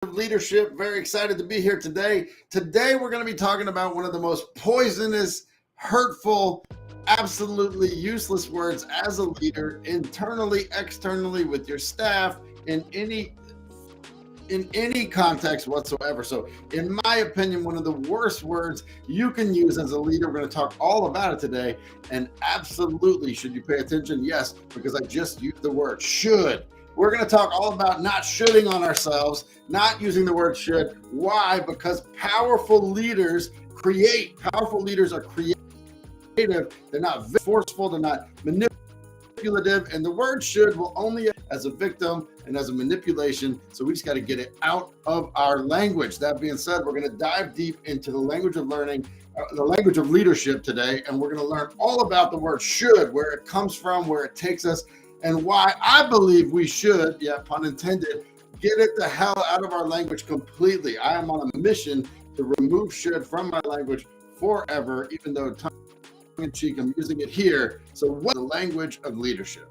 Leadership. Very excited to be here today. Today, we're going to be talking about one of the most poisonous, hurtful, absolutely useless words as a leader, internally, externally, with your staff, in any context whatsoever. So in my opinion, one of the worst words you can use as a leader. We're going to talk all about it today. And absolutely, should you pay attention? Yes, because I just used the word should. We're going to talk all about not shoulding on ourselves, not using the word should. Why? Because powerful leaders are creative. They're not forceful. They're not manipulative. And the word should will only as a victim and as a manipulation. So we just got to get it out of our language. That being said, we're going to dive deep into the language of learning, the language of leadership today. And we're going to learn all about the word should, where it comes from, where it takes us, and why I believe we should, yeah, pun intended, get it the hell out of our language completely. I am on a mission to remove should from my language forever, even though tongue in cheek, I'm using it here. So what's the language of leadership?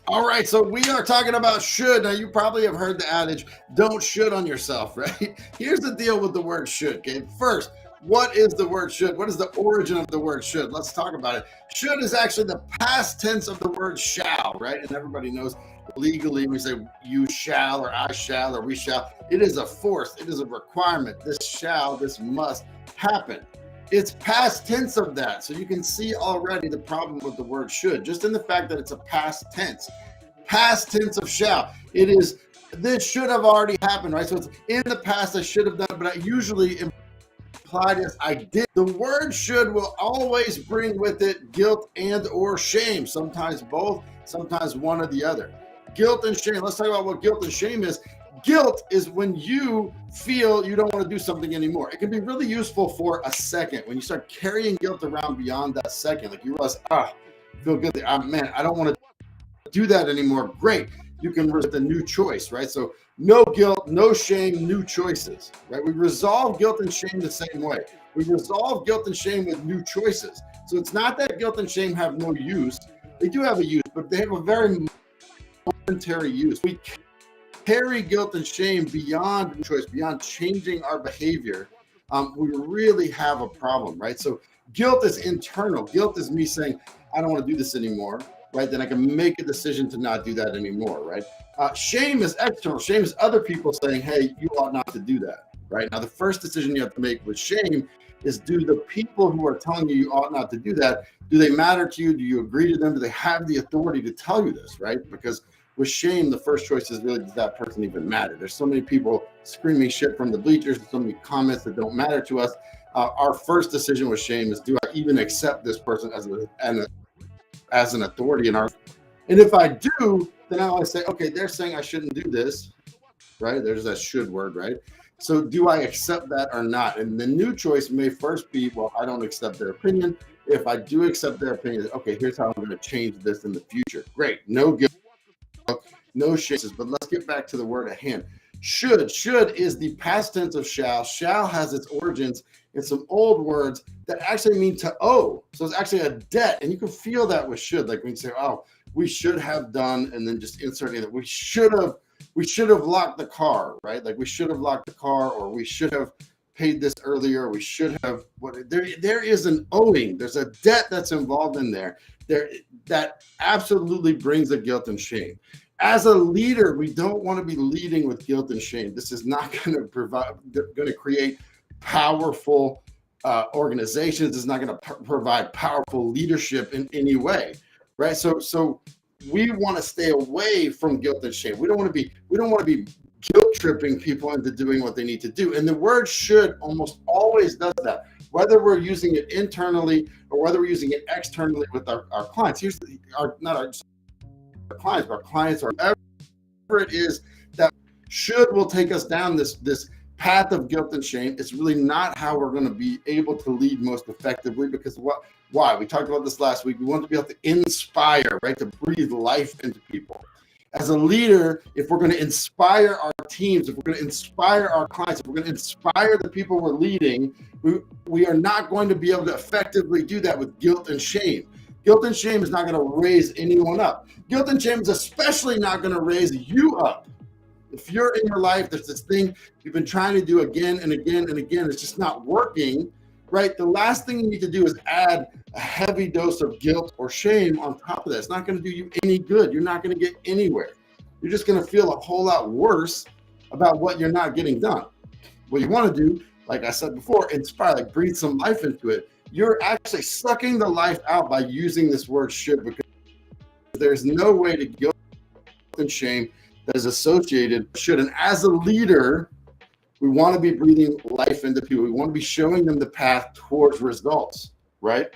All right, so we are talking about should. Now, you probably have heard the adage, don't should on yourself, right? Here's the deal with the word should, okay? First, what is the word should? What is the origin of the word should? Let's talk about it. Should is actually the past tense of the word shall, right? And everybody knows legally we say you shall or I shall or we shall. It is a force. It is a requirement. This shall, this must happen. It's past tense of that. So you can see already the problem with the word should, just in the fact that it's a past tense of shall. It is, this should have already happened, right? So it's in the past, I should have done it, but I usually implied as I did. The word should will always bring with it guilt and or shame. Sometimes both, sometimes one or the other. Guilt and shame. Let's talk about what guilt and shame is. Guilt is when you feel you don't want to do something anymore. It can be really useful for a second. When you start carrying guilt around beyond that second, like you realize, I feel guilty. Man, I don't want to do that anymore. Great. You can with a new choice, right? So no guilt, no shame, new choices, right? We resolve guilt and shame the same way. We resolve guilt and shame with new choices. So it's not that guilt and shame have no use. They do have a use, but they have a very momentary use. We carry guilt and shame beyond choice, beyond changing our behavior. We really have a problem, right? So guilt is internal. Guilt is me saying, I don't want to do this anymore, right? Then I can make a decision to not do that anymore, right? Shame is external. Shame is other people saying, hey, you ought not to do that, right? Now, the first decision you have to make with shame is, do the people who are telling you ought not to do that, do they matter to you? Do you agree to them? Do they have the authority to tell you this, right? Because with shame, the first choice is really, does that person even matter? There's so many people screaming shit from the bleachers, so many comments that don't matter to us. Our first decision with shame is, do I even accept this person as an authority in our life? And if I do, then I always say, okay, they're saying I shouldn't do this, right? There's that should word, right? So do I accept that or not? And the new choice may first be, well, I don't accept their opinion. If I do accept their opinion, okay, here's how I'm going to change this in the future. Great. No guilt. No shame, but let's get back to the word at hand. Should is the past tense of shall. Shall has its origins in some old words that actually mean to owe. So it's actually a debt, and you can feel that with should. Like when you say, oh, we should have done, and then just inserting that we should have locked the car, right? Like we should have locked the car, or we should have paid this earlier. We should have there is an owing. There's a debt that's involved in there. That absolutely brings a guilt and shame. As a leader, we don't want to be leading with guilt and shame. This is not going to create powerful organizations. It's not going to provide powerful leadership in any way, right? So we want to stay away from guilt and shame. We don't want to be guilt tripping people into doing what they need to do. And the word should almost always does that, whether we're using it internally or whether we're using it externally with our clients. Not our clients, but our clients, or whatever it is that should will take us down this path of guilt and shame. It's really not how we're going to be able to lead most effectively, because why? We talked about this last week. We want to be able to inspire, right? To breathe life into people. As a leader, if we're going to inspire our teams, if we're going to inspire our clients, if we're going to inspire the people we're leading, we are not going to be able to effectively do that with guilt and shame. Guilt and shame is not going to raise anyone up. Guilt and shame is especially not going to raise you up. If you're in your life, there's this thing you've been trying to do again and again and again, it's just not working, right? The last thing you need to do is add a heavy dose of guilt or shame on top of that. It's not going to do you any good. You're not going to get anywhere. You're just going to feel a whole lot worse about what you're not getting done. What you want to do, like I said before, inspire, like breathe some life into it. You're actually sucking the life out by using this word should, because there's no way to guilt and shame that is associated with should. And as a leader, we want to be breathing life into people. We want to be showing them the path towards results, right?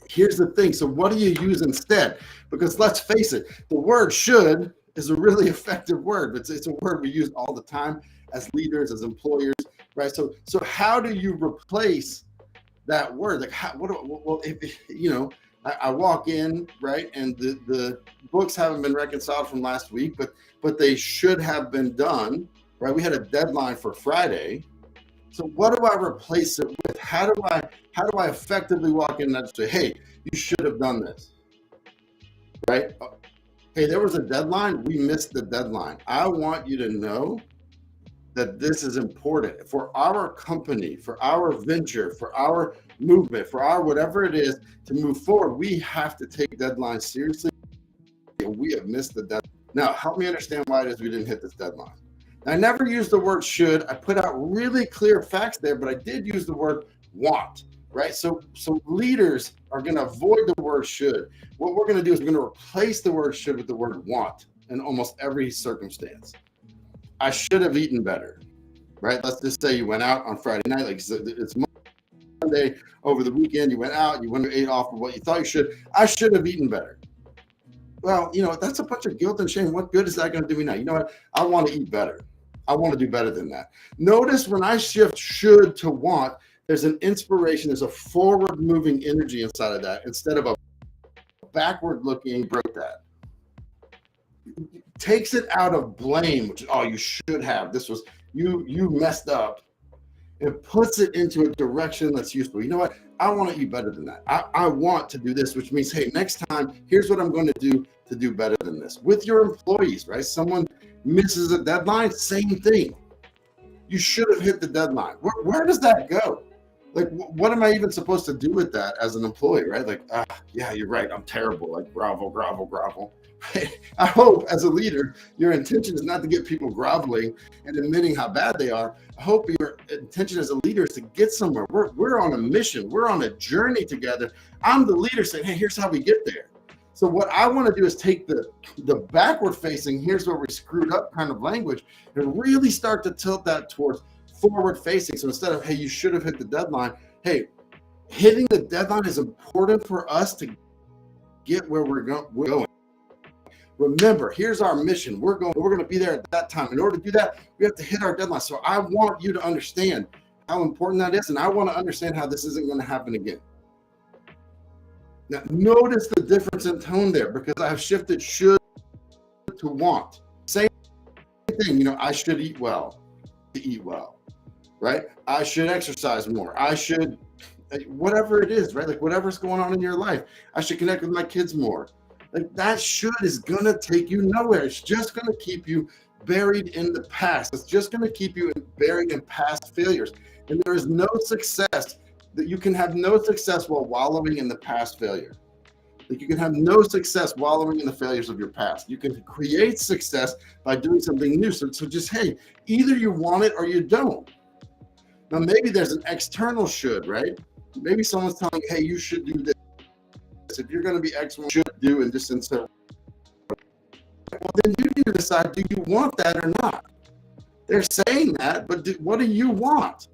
Here's the thing. So what do you use instead? Because let's face it, the word should is a really effective word. It's a word we use all the time as leaders, as employers, right? So how do you replace that word? Like, I walk in, right, and the books haven't been reconciled from last week, but they should have been done, right? We had a deadline for Friday. So what do I replace it with? How do I effectively walk in and say, hey, you should have done this, right? Hey, there was a deadline. We missed the deadline. I want you to know that this is important for our company, for our venture, for our movement, for our whatever it is to move forward. We have to take deadlines seriously. We have missed the deadline. Now, help me understand why it is we didn't hit this deadline. I never used the word should. I put out really clear facts there, but I did use the word want, right? So leaders are going to avoid the word should. What we're going to do is we're going to replace the word should with the word want in almost every circumstance. I should have eaten better, right? Let's just say you went out on Friday night, like it's Monday, over the weekend, you went out, you went and ate off of what you thought you should. I should have eaten better. Well, that's a bunch of guilt and shame. What good is that going to do me now? You know what? I want to eat better. I want to do better than that. Notice when I shift should to want, there's an inspiration, there's a forward moving energy inside of that instead of a backward looking broke that. Takes it out of blame, which is, oh, you should have. This was, you messed up. It puts it into a direction that's useful. You know what? I want to eat better than that. I want to do this, which means, hey, next time, here's what I'm going to do better than this. With your employees, right? Someone misses a deadline, same thing. You should have hit the deadline. Where does that go? Like, what am I even supposed to do with that as an employee, right? Like, yeah, you're right. I'm terrible. Like, grovel. I hope as a leader, your intention is not to get people groveling and admitting how bad they are. I hope your intention as a leader is to get somewhere. We're on a mission. We're on a journey together. I'm the leader saying, hey, here's how we get there. So what I want to do is take the backward facing, here's where we screwed up kind of language, and really start to tilt that towards forward facing. So instead of, hey, you should have hit the deadline, hey, hitting the deadline is important for us to get where we're going. Remember, here's our mission. We're going to be there at that time. In order to do that, we have to hit our deadline. So I want you to understand how important that is, and I want to understand how this isn't going to happen again. Now, notice the difference in tone there, because I've shifted should to want. Same thing, I should eat well to eat well, right? I should exercise more. I should, whatever it is, right? Like whatever's going on in your life, I should connect with my kids more. Like that should is going to take you nowhere. It's just going to keep you buried in the past. It's just going to keep you buried in past failures. And there is no success that you can have no success while wallowing in the past failure. Like you can have no success wallowing in the failures of your past. You can create success by doing something new. So just, hey, either you want it or you don't. Now, maybe there's an external should, right? Maybe someone's telling you, hey, you should do this. If you're going to be X, one should do, and just insert. Well, then you need to decide, do you want that or not? They're saying that, but what do you want?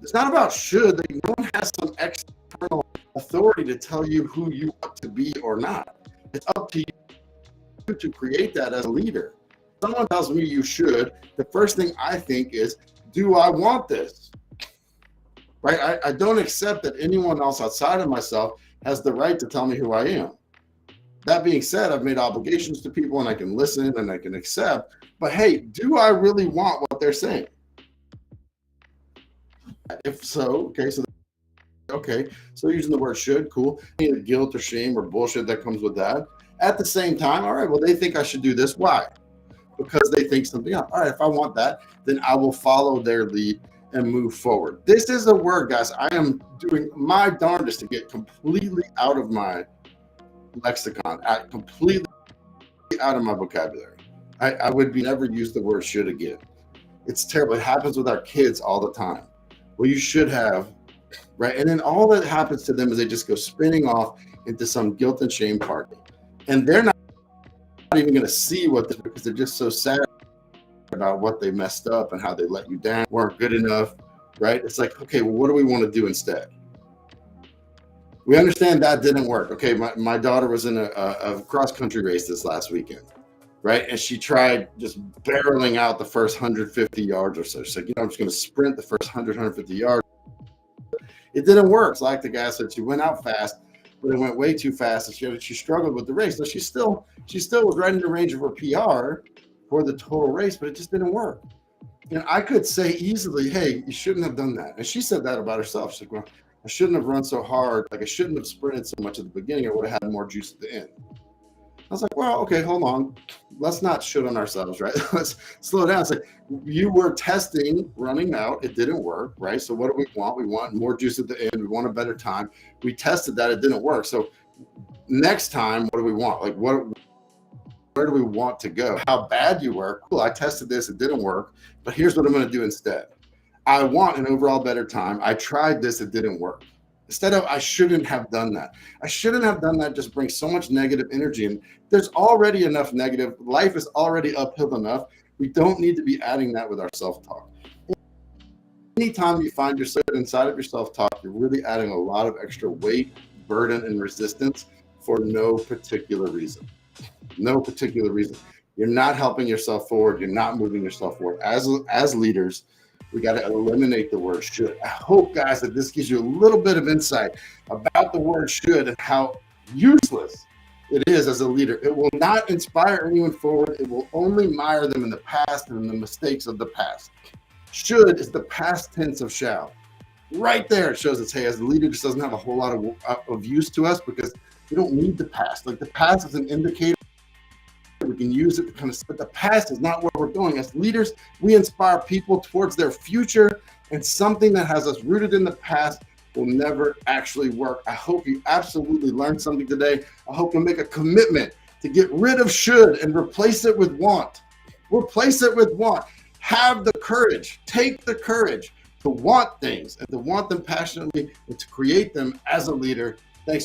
It's not about should. Like, no one has some external authority to tell you who you want to be or not. It's up to you to create that as a leader. Someone tells me you should, the first thing I think is, do I want this? Right? I don't accept that anyone else outside of myself has the right to tell me who I am. That being said, I've made obligations to people and I can listen and I can accept. But hey, do I really want what they're saying? If so, okay, so using the word should, cool. Any guilt or shame or bullshit that comes with that. At the same time, all right, well, they think I should do this. Why? Because they think something else. All right, if I want that, then I will follow their lead and move forward. This is a word, guys. I am doing my darndest to get completely out of my lexicon, completely out of my vocabulary. I would be never use the word should again. It's terrible. It happens with our kids all the time. Well, you should have, right? And then all that happens to them is they just go spinning off into some guilt and shame party. And they're not even going to see what this, because they're just so sad about what they messed up and how they let you down, weren't good enough, right? It's like, okay, well, what do we want to do instead? We understand that didn't work. Okay, my daughter was in a cross-country race this last weekend, right? And she tried just barreling out the first 150 yards or so. She's like, I'm just going to sprint the first 100, 150 yards. It didn't work. It's like the guy said, she went out fast, but it went way too fast, and she struggled with the race. So she still was right in the range of her PR for the total race, but it just didn't work. And I could say easily, hey, you shouldn't have done that. And she said that about herself. She's like, well, I shouldn't have run so hard. Like, I shouldn't have sprinted so much at the beginning. I would have had more juice at the end. I was like, well, okay, hold on. Let's not shit on ourselves, right? Let's slow down. It's like, you were testing running out. It didn't work, right? So what do we want? We want more juice at the end. We want a better time. We tested that. It didn't work. So next time, what do we want? Like, where do we want to go? How bad you were. Cool, I tested this. It didn't work. But here's what I'm going to do instead. I want an overall better time. I tried this. It didn't work. Instead of, I shouldn't have done that. I shouldn't have done that just brings so much negative energy. And there's already enough negative. Life is already uphill enough. We don't need to be adding that with our self-talk. Anytime you find yourself inside of your self-talk, you're really adding a lot of extra weight, burden, and resistance for no particular reason. No particular reason. You're not helping yourself forward. You're not moving yourself forward. As leaders, we got to eliminate the word should. I hope, guys, that this gives you a little bit of insight about the word should and how useless it is as a leader. It will not inspire anyone forward. It will only mire them in the past and in the mistakes of the past. Should is the past tense of shall. Right there, it shows us, hey, as a leader, this doesn't have a whole lot of use to us because we don't need the past. Like, the past is an indicator. We can use it to kind of, but the past is not where we're going. As leaders, we inspire people towards their future, and something that has us rooted in the past will never actually work. I hope you absolutely learned something today. I hope you'll make a commitment to get rid of should and replace it with want. Replace it with want. Have the courage, take the courage to want things and to want them passionately and to create them as a leader. Thanks.